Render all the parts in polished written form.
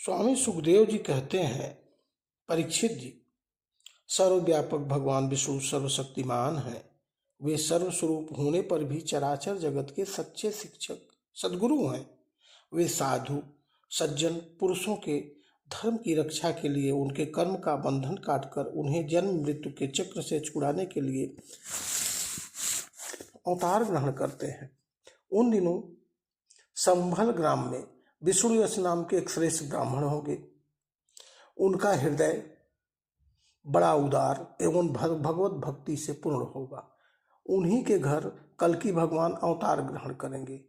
स्वामी सुखदेव जी कहते हैं, परीक्षित जी, सर्वव्यापक भगवान विष्णु सर्वशक्तिमान हैं। वे सर्वस्वरूप होने पर भी चराचर जगत के सच्चे शिक्षक सद्गुरु हैं। वे साधु सज्जन पुरुषों के धर्म की रक्षा के लिए उनके कर्म का बंधन काटकर उन्हें जन्म मृत्यु के चक्र से छुड़ाने के लिए अवतार ग्रहण करते हैं। उन दिनों संभल ग्राम में विष्णु यश नाम के एक श्रेष्ठ ब्राह्मण होंगे। उनका हृदय बड़ा उदार एवं भगवत भक्ति से पूर्ण होगा। उन्हीं के घर कल्कि भगवान अवतार ग्रहण करेंगे।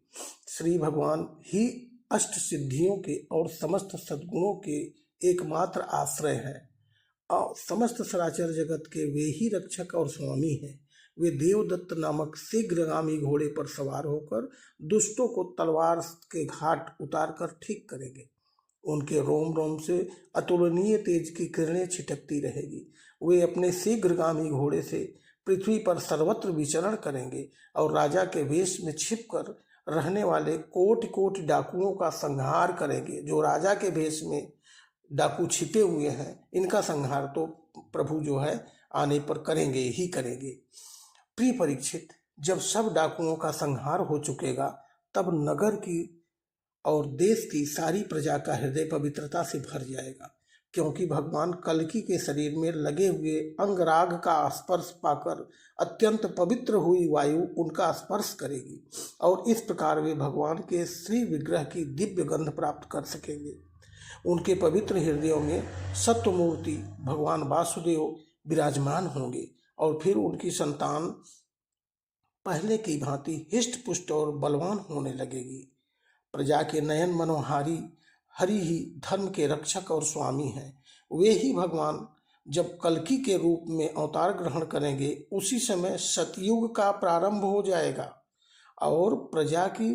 श्री भगवान ही अष्ट सिद्धियों के और समस्त सद्गुणों के एकमात्र आश्रय हैं और समस्त चराचर जगत के वे ही रक्षक और स्वामी हैं। वे देवदत्त नामक शीघ्रगामी घोड़े पर सवार होकर दुष्टों को तलवार के घाट उतारकर ठीक करेंगे। उनके रोम रोम से अतुलनीय तेज की किरणें छिटकती रहेगी। वे अपने शीघ्रगामी घोड़े से पृथ्वी पर सर्वत्र विचरण करेंगे और राजा के वेश में छिपकर रहने वाले कोटि कोटि डाकुओं का संहार करेंगे। जो राजा के वेश में डाकू छिपे हुए हैं, इनका संहार तो प्रभु जो है आने पर करेंगे ही करेंगे। प्रिय परीक्षित, जब सब डाकुओं का संहार हो चुकेगा, तब नगर की और देश की सारी प्रजा का हृदय पवित्रता से भर जाएगा, क्योंकि भगवान कल्कि के शरीर में लगे हुए अंगराग का स्पर्श पाकर अत्यंत पवित्र हुई वायु उनका स्पर्श करेगी और इस प्रकार वे भगवान के श्री विग्रह की दिव्य गंध प्राप्त कर सकेंगे। उनके पवित्र हृदयों में सत्वमूर्ति भगवान वासुदेव विराजमान होंगे और फिर उनकी संतान पहले की भांति हिष्ट पुष्ट और बलवान होने लगेगी। प्रजा के नयन मनोहारी हरि ही धर्म के रक्षक और स्वामी हैं। वे ही भगवान जब कल्कि के रूप में अवतार ग्रहण करेंगे, उसी समय सतयुग का प्रारंभ हो जाएगा और प्रजा की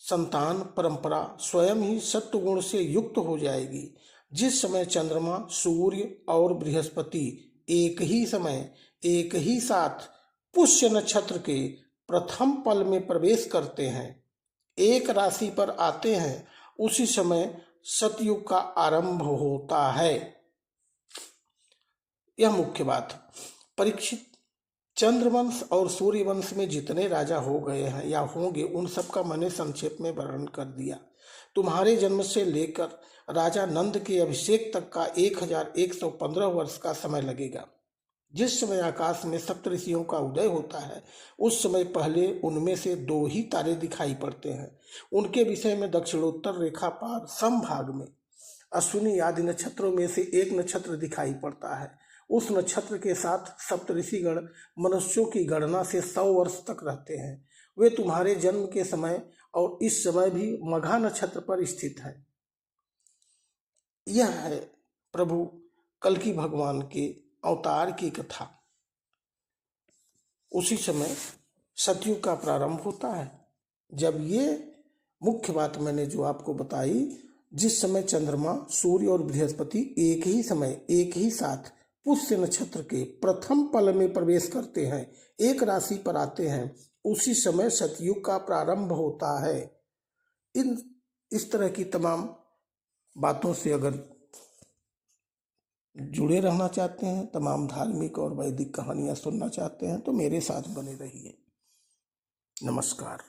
संतान परंपरा स्वयं ही सत्वगुण से युक्त हो जाएगी। जिस समय चंद्रमा, सूर्य और बृहस्पति एक ही समय एक ही साथ पुष्य नक्षत्र के प्रथम पल में प्रवेश करते हैं, एक राशि पर आते हैं, उसी समय सतयुग का आरंभ होता है। यह मुख्य बात। परीक्षित, चंद्रवंश और सूर्यवंश में जितने राजा हो गए हैं या होंगे, उन सब का मैंने संक्षेप में वर्णन कर दिया। तुम्हारे जन्म से लेकर राजा नंद के अभिषेक तक का 1115 वर्ष का समय लगेगा। जिस समय आकाश में सप्तऋषियों का उदय होता है, उस समय पहले उनमें से 2 ही तारे दिखाई पड़ते हैं। उनके विषय में दक्षिणोत्तर रेखा पार समभाग में अश्विनी आदि नक्षत्रों में से एक नक्षत्र दिखाई पड़ता है। उस नक्षत्र के साथ सप्तऋषिगण मनुष्यों की गणना से 100 वर्ष तक रहते हैं। वे तुम्हारे जन्म के समय और इस समय भी मघा नक्षत्र पर स्थित है। यह है प्रभु कल्कि भगवान के अवतार की कथा। उसी समय सतयुग का प्रारंभ होता है। जब ये मुख्य बात मैंने जो आपको बताई, जिस समय चंद्रमा, सूर्य और बृहस्पति एक ही समय एक ही साथ पुष्य नक्षत्र के प्रथम पल में प्रवेश करते हैं, एक राशि पर आते हैं, उसी समय सतयुग का प्रारंभ होता है। इस तरह की तमाम बातों से अगर जुड़े रहना चाहते हैं, तमाम धार्मिक और वैदिक कहानियां सुनना चाहते हैं, तो मेरे साथ बने रहिए। नमस्कार।